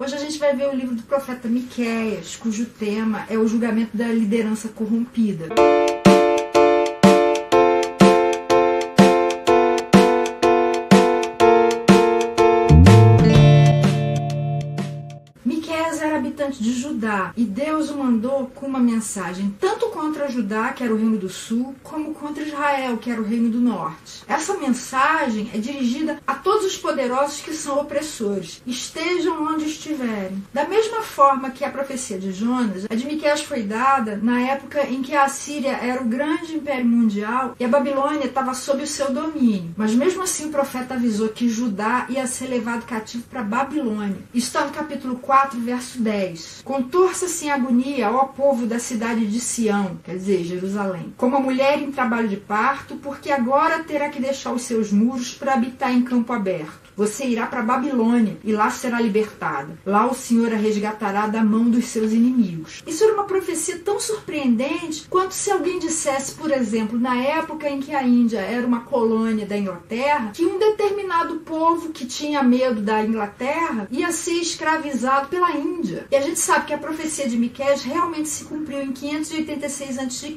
Hoje a gente vai ver o livro do profeta Miqueias, cujo tema é o julgamento da liderança corrompida. Miqueias era habitante de Judá e Deus o mandou com uma mensagem tanto contra Judá, que era o reino do sul, como contra Israel, que era o reino do norte. Essa mensagem é dirigida a todos os poderosos que são opressores, estejam onde estiverem. Da mesma forma que a profecia de Jonas, a de Miqueias foi dada na época em que a Assíria era o grande império mundial e a Babilônia estava sob o seu domínio. Mas mesmo assim o profeta avisou que Judá ia ser levado cativo para a Babilônia. Isso está no capítulo 4, verso 10. Contorça-se em agonia, ó povo da cidade de Sião, quer dizer, Jerusalém, como a mulher em trabalho de parto, porque agora terá que deixar os seus muros para habitar em campo aberto. Você irá para a Babilônia e lá será libertada. Lá o Senhor a resgatará da mão dos seus inimigos. Isso era uma profecia tão surpreendente quanto se alguém dissesse, por exemplo, na época em que a Índia era uma colônia da Inglaterra, que um determinado povo que tinha medo da Inglaterra ia ser escravizado pela Índia. E a gente sabe que a profecia de Miqueias realmente se cumpriu em 586 a.C.,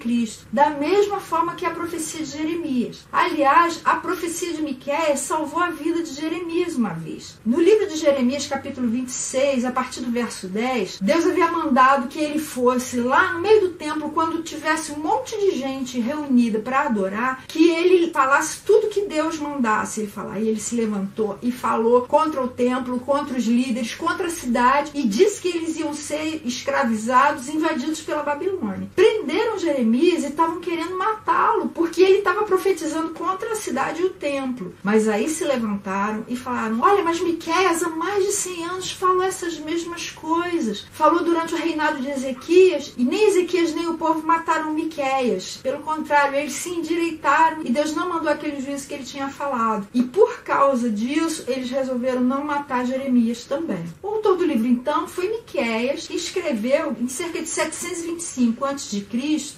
da mesma forma que a profecia de Jeremias. Aliás, a profecia de Miqueias salvou a vida de Jeremias uma vez. No livro de Jeremias, capítulo 26, a partir do verso 10, Deus havia mandado que ele fosse lá no meio do templo, quando tivesse um monte de gente reunida para adorar, que ele falasse tudo que Deus mandasse ele falar. E ele se levantou e falou contra o templo, contra os líderes, contra a cidade, e disse que eles iam ser escravizados, invadidos pela Babilônia. Prenderam Jeremias e estavam querendo matá-lo, porque ele estava profetizando contra a cidade e o templo. Mas aí se levantaram e falaram: olha, mas Miqueias há mais de 100 anos falou essas mesmas coisas. Falou durante o reinado de Ezequias, e nem Ezequias nem o povo mataram Miqueias. Pelo contrário, eles se endireitaram e Deus não mandou aquele juízo que ele tinha falado. E por causa disso, eles resolveram não matar Jeremias também. O autor do livro, então, foi Miqueias, que escreveu em cerca de 725 a.C.,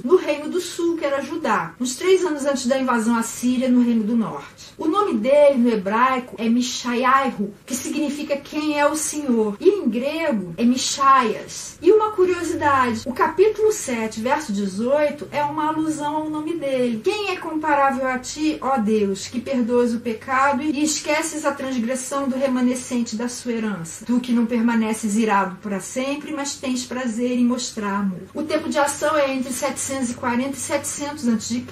no reino do sul, que era Judá, uns 3 anos antes da invasão assíria no reino do norte. O nome dele, no hebraico, é Mishaiahu, que significa quem é o Senhor. E em grego é Michaias. E uma curiosidade, o capítulo 7, verso 18, é uma alusão ao nome dele. Quem é comparável a ti, ó Deus, que perdoas o pecado e esqueces a transgressão do remanescente da sua herança? Tu que não permaneces irado para sempre, mas tens prazer em mostrar amor. O tempo de ação é entre 740 e 700 a.C.,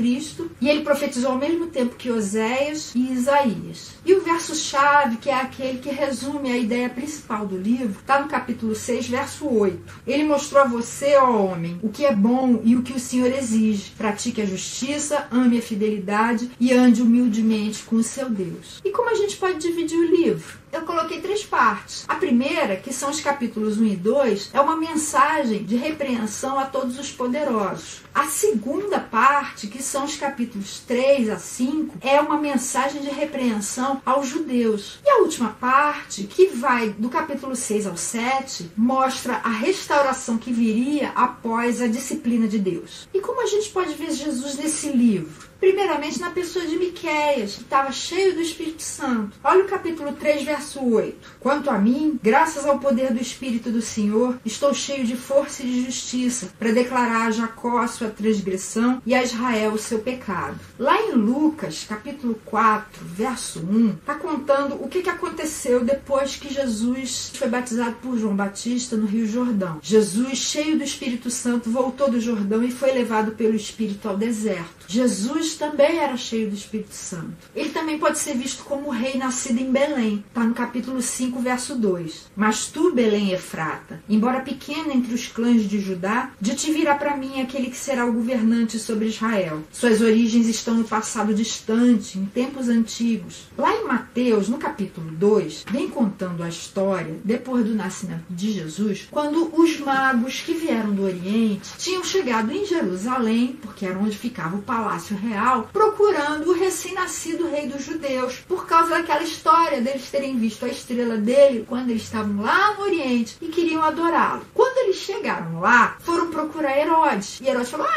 e ele profetizou ao mesmo tempo que Oséias e Isaías. E o verso-chave, que é aquele que resume a ideia principal do livro, está no capítulo 6, verso 8. Ele mostrou a você, ó homem, o que é bom e o que o Senhor exige. Pratique a justiça, ame a fidelidade e ande humildemente com o seu Deus. E como a gente pode dividir o livro? Eu coloquei 3 partes. A primeira, que são os capítulos 1 e 2, é uma mensagem de repreensão a todos os poderosos. A segunda parte, que são os capítulos 3 a 5, é uma mensagem de repreensão aos judeus. E a última parte, que vai do capítulo 6 ao 7, mostra a restauração que viria após a disciplina de Deus. E como a gente pode ver Jesus nesse livro? Primeiramente na pessoa de Miqueias, que estava cheio do Espírito Santo. Olha o capítulo 3, verso 8. Quanto a mim, graças ao poder do Espírito do Senhor, estou cheio de força e de justiça, para declarar a Jacó a sua transgressão e a Israel o seu pecado. Lá em Lucas, capítulo 4, verso 1, está contando o que aconteceu depois que Jesus foi batizado por João Batista no Rio Jordão. Jesus, cheio do Espírito Santo, voltou do Jordão e foi levado pelo Espírito ao deserto. Jesus também era cheio do Espírito Santo. Ele também pode ser visto como rei nascido em Belém. Está no capítulo 5, verso 2. Mas tu, Belém Efrata, embora pequena entre os clãs de Judá, de ti virá para mim aquele que será o governante sobre Israel. Suas origens estão no passado distante, em tempos antigos. Lá em Mateus, no capítulo 2, vem contando a história, depois do nascimento de Jesus, quando os magos que vieram do Oriente tinham chegado em Jerusalém, porque era onde ficava o palácio real, procurando o recém-nascido rei dos judeus, por causa daquela história deles terem visto a estrela dele quando eles estavam lá no Oriente e queriam adorá-lo. Quando eles chegaram lá, foram procurar Herodes. E Herodes falou: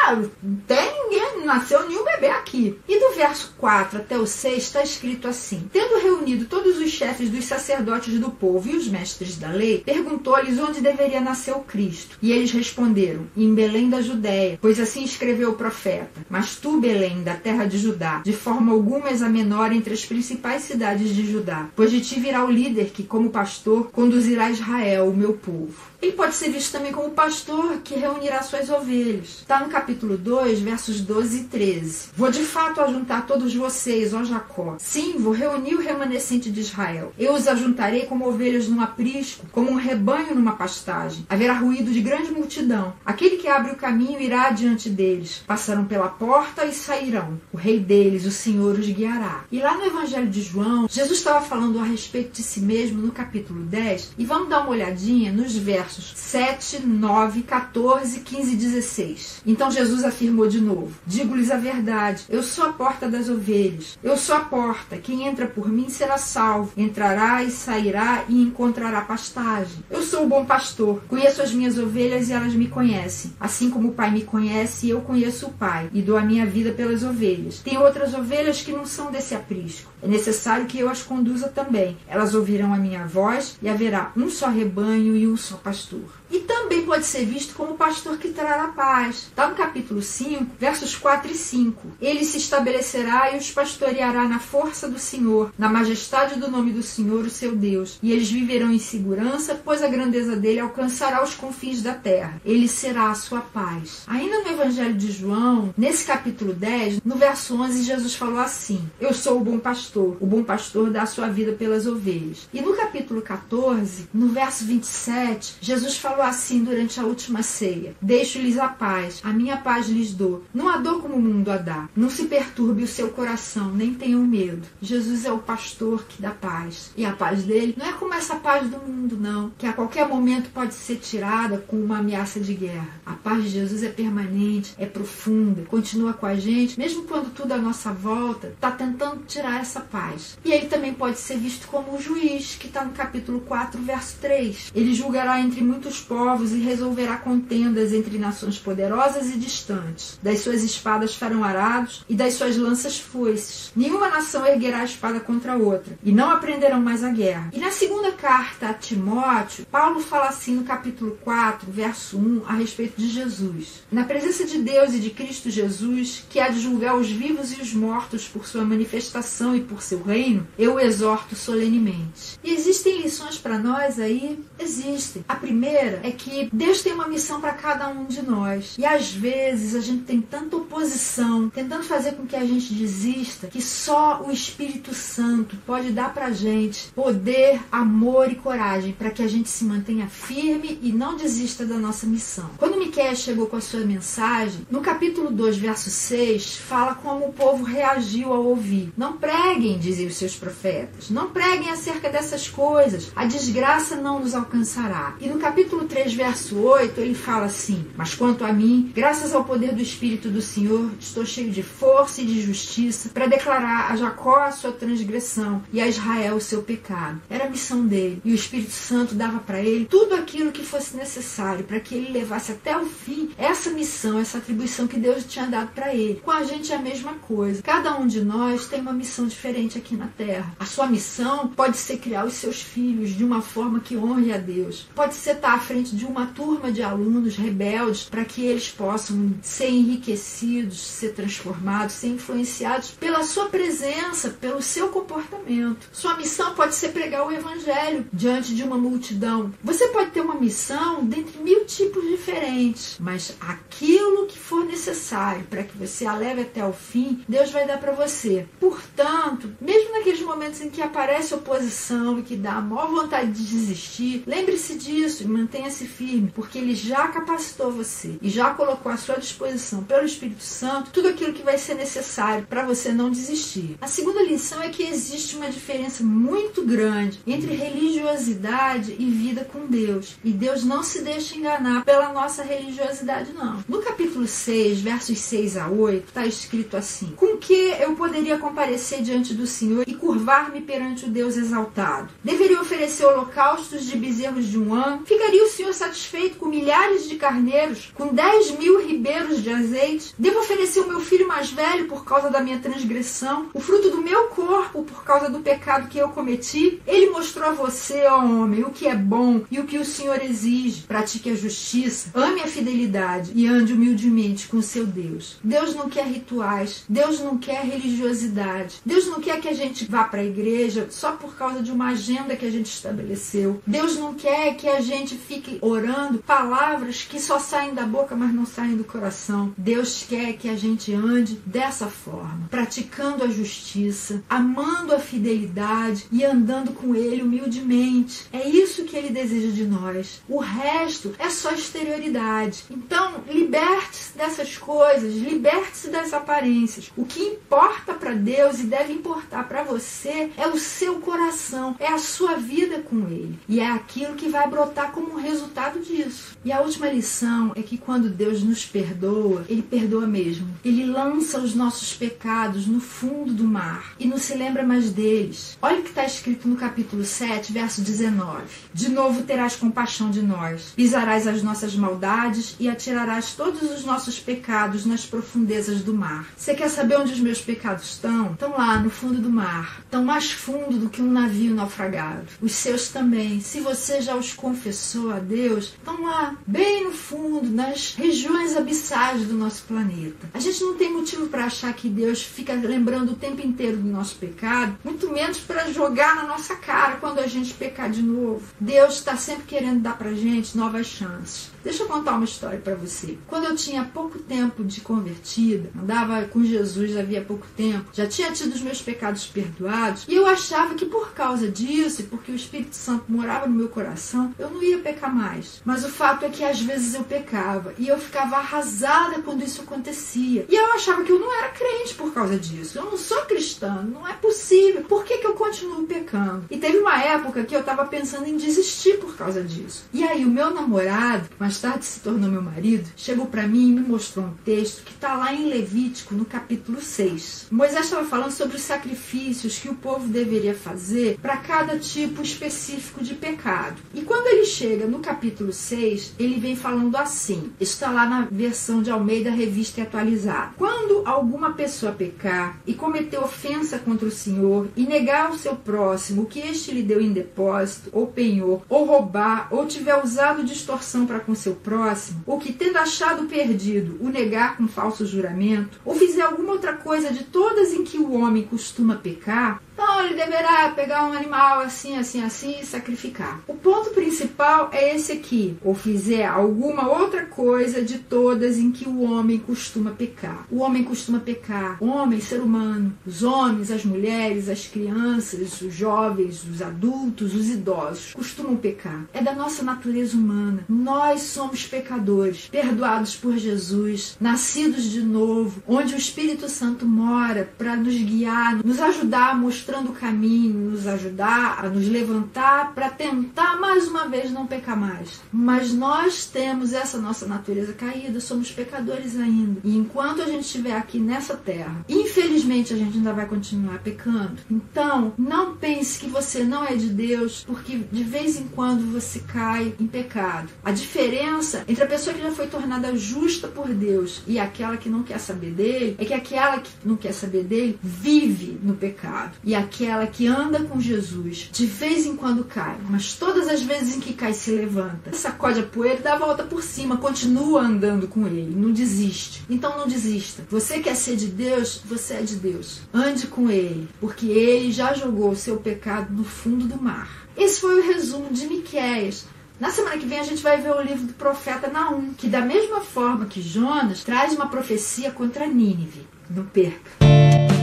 não tem ninguém não nasceu nenhum bebê aqui. E do verso 4 até o 6 está escrito assim: tendo reunido todos os chefes dos sacerdotes do povo e os mestres da lei, perguntou-lhes onde deveria nascer o Cristo. E eles responderam: em Belém da Judéia, pois assim escreveu o profeta. Mas tu, Belém, da terra de Judá, de forma alguma és a menor entre as principais cidades de Judá, pois de ti virá o líder que, como pastor, conduzirá Israel, o meu povo. Ele pode ser visto também como pastor que reunirá suas ovelhas. Está no capítulo 2, versos 12 e 13. Vou de fato ajuntar todos vocês, ó Jacó. Sim, vou reunir o remanescente de Israel. Eu os ajuntarei como ovelhas num aprisco, como um rebanho numa pastagem. Haverá ruído de grande multidão. Aquele que abre o caminho irá adiante deles. Passarão pela porta e sairão. O rei deles, o Senhor, os guiará. E lá no Evangelho de João, Jesus estava falando a respeito de si mesmo no capítulo 10. E vamos dar uma olhadinha nos versos 7, 9, 14, 15 e 16. Então Jesus afirmou de novo: digo-lhes a verdade, eu sou a porta das ovelhas. Eu sou a porta. Quem entra por mim será salvo. Entrará e sairá e encontrará pastagem. Eu sou o bom pastor. Conheço as minhas ovelhas e elas me conhecem. Assim como o Pai me conhece, eu conheço o Pai e dou a minha vida pelas ovelhas. Tem outras ovelhas que não são desse aprisco. É necessário que eu as conduza também. Elas ouvirão a minha voz e haverá um só rebanho e um só pastor. E também pode ser visto como pastor que trará paz. Está no capítulo 5, versos 4 e 5. Ele se estabelecerá e os pastoreará na força do Senhor, na majestade do nome do Senhor, o seu Deus. E eles viverão em segurança, pois a grandeza dele alcançará os confins da terra. Ele será a sua paz. Ainda no Evangelho de João, nesse capítulo 10, no verso 11, Jesus falou assim: eu sou o bom pastor. O bom pastor dá a sua vida pelas ovelhas. E no capítulo 14, no verso 27, Jesus falou assim durante a última ceia: deixo-lhes a paz, a minha paz lhes dou. Não a dou como o mundo a dá. Não se perturbe o seu coração, nem tenham medo. Jesus é o pastor que dá paz. E a paz dele não é como essa paz do mundo, não, que a qualquer momento pode ser tirada com uma ameaça de guerra. A paz de Jesus é permanente, é profunda, continua com a gente, mesmo quando tudo à nossa volta está tentando tirar essa paz. E ele também pode ser visto como o juiz, que está no capítulo 4, verso 3. Ele julgará entre muitos povos e resolverá contendas entre nações poderosas e distantes. Das suas espadas farão arados e das suas lanças foices. Nenhuma nação erguerá a espada contra a outra, e não aprenderão mais a guerra. E na segunda carta a Timóteo, Paulo fala assim no capítulo 4, verso 1, a respeito de Jesus: na presença de Deus e de Cristo Jesus, que há de julgar os vivos e os mortos por sua manifestação e por seu reino, eu o exorto solenemente. E existem lições para nós aí? Existem. A primeira é que Deus tem uma missão para cada um de nós. E às vezes a gente tem tanta oposição, tentando fazer com que a gente desista, que só o Espírito Santo pode dar pra gente poder, amor e coragem para que a gente se mantenha firme e não desista da nossa missão. Quando Miqueias chegou com a sua mensagem, no capítulo 2, verso 6, fala como o povo reagiu ao ouvir. Não preguem, diziam os seus profetas. Não preguem acerca dessas coisas. A desgraça não nos alcançará. E no capítulo 3, verso 8, ele fala assim: mas quanto a mim, graças ao poder do Espírito do Senhor, estou cheio de força e de justiça para declarar a Jacó a sua transgressão e a Israel o seu pecado. Era a missão dele. E o Espírito Santo dava para ele tudo aquilo que fosse necessário para que ele levasse até o fim essa missão, essa atribuição que Deus tinha dado para ele. Com a gente é a mesma coisa. Cada um de nós tem uma missão diferente aqui na Terra. A sua missão pode ser criar os seus filhos de uma forma que honre a Deus. Pode ser estar à frente de uma turma de alunos rebeldes para que eles possam ser enriquecidos, ser transformados, ser influenciados pela sua presença, pelo seu comportamento. Sua missão pode ser pregar o Evangelho diante de uma multidão. Você pode ter uma missão dentre 1000 tipos diferentes, mas aquilo que for necessário para que você a leve até o fim, Deus vai dar para você. Portanto, mesmo naqueles momentos em que aparece oposição e que dá a maior vontade de desistir, lembre-se disso e mantenha-se firme, porque Ele já capacitou você e já colocou à sua disposição pelo Espírito Santo tudo aquilo que vai ser necessário para você não desistir. A segunda lição é que existe uma diferença muito grande entre religiosidade e vida com Deus. E Deus não se deixa enganar pela nossa religiosidade, não. No capítulo 6, versos 6 a 8, está escrito assim: com que eu poderia comparecer diante do Senhor e curvar-me perante o Deus exaltado? Deveria oferecer holocaustos de bezerros de um ano Ficaria o Senhor satisfeito com milhares de carneiros, com 10.000 ribeiros de azeite? Devo oferecer o meu filho mais velho por causa da minha transgressão, o fruto do meu corpo por causa do pecado que eu cometi? Ele mostrou a você, ó homem, o que é bom e o que o Senhor exige. Pratique a justiça, ame a fidelidade e ande humildemente com o seu Deus. Deus não quer rituais, Deus não quer religiosidade, Deus não quer que a gente vá para a igreja só por causa de uma agenda que a gente estabeleceu. Deus não quer que a gente fique orando palavras que só saem da boca, mas não saem do coração. Deus quer que a gente ande dessa forma, praticando a justiça, amando a fidelidade e andando com Ele humildemente. É isso que Ele deseja de nós. O resto é só exterioridade. Então, liberte-se dessas coisas, liberte-se das aparências. O que importa para Deus e deve importar para você é o seu coração, é a sua vida com Ele. E é aquilo que vai brotar como resultado disso. E a última lição é que quando Deus nos perdoa, Ele perdoa mesmo. Ele lança os nossos pecados no fundo do mar e não se lembra mais deles. Olha o que está escrito no capítulo 7, verso 19. De novo terás compaixão de nós, pisarás as nossas maldades e atirarás todos os nossos pecados nas profundezas do mar. Você quer saber onde os meus pecados estão? Estão lá no fundo do mar. Estão mais fundo do que um navio naufragado. Os seus também. Se você já os confessou a Deus, estão lá, bem no fundo, nas regiões abissais do nosso planeta. A gente não tem motivo para achar que Deus fica lembrando o tempo inteiro do nosso pecado, muito menos para jogar na nossa cara quando a gente pecar de novo. Deus está sempre querendo dar pra gente novas chances. Deixa eu contar uma história para você. Quando eu tinha pouco tempo de convertida, andava com Jesus havia pouco tempo, já tinha tido os meus pecados perdoados, e eu achava que por causa disso, e porque o Espírito Santo morava no meu coração, eu não ia pecar mais. Mas o fato é que às vezes eu pecava, e eu ficava arrasada quando isso acontecia. E eu achava que eu não era crente por causa disso. Eu não sou cristã, não é possível. Por que eu continuo pecando? E teve uma época que eu estava pensando em desistir por causa disso. E aí o meu namorado, que mais tarde se tornou meu marido, chegou para mim e me mostrou um texto que está lá em Levítico, no capítulo 6. Moisés estava falando sobre os sacrifícios que o povo deveria fazer para cada tipo específico de pecado. E quando ele chega no capítulo 6, ele vem falando assim. Está lá na versão de Almeida Revista e Atualizada. Quando alguma pessoa pecar e cometer ofensa contra o Senhor e negar ao seu próximo o que este lhe deu em depósito, ou penhor, ou roubar, ou tiver usado de extorsão para com seu próximo, ou que tendo achado perdido, o negar com falso juramento, ou fizer alguma outra coisa de todas em que o homem costuma pecar, então ele deverá pegar um animal assim, assim, assim e sacrificar. O ponto principal é esse aqui. Ou fizer alguma outra coisa de todas em que o homem costuma pecar. O homem costuma pecar. O homem, ser humano. Os homens, as mulheres, as crianças, os jovens, os adultos, os idosos costumam pecar. É da nossa natureza humana. Nós somos pecadores, perdoados por Jesus, nascidos de novo, onde o Espírito Santo mora para nos guiar, nos ajudar a mostrar mostrando o caminho, nos ajudar a nos levantar para tentar mais uma vez não pecar mais. Mas nós temos essa nossa natureza caída, somos pecadores ainda. E enquanto a gente estiver aqui nessa terra, infelizmente a gente ainda vai continuar pecando. Então, não pense que você não é de Deus, porque de vez em quando você cai em pecado. A diferença entre a pessoa que já foi tornada justa por Deus e aquela que não quer saber dele, é que aquela que não quer saber dele vive no pecado. E aquela que anda com Jesus, de vez em quando cai, mas todas as vezes em que cai se levanta, sacode a poeira e dá a volta por cima, continua andando com ele, não desiste. Então não desista. Você quer ser de Deus, você é de Deus. Ande com ele, porque ele já jogou o seu pecado no fundo do mar. Esse foi o resumo de Miqueias. Na semana que vem a gente vai ver o livro do profeta Naum, que da mesma forma que Jonas traz uma profecia contra Nínive. Não perca!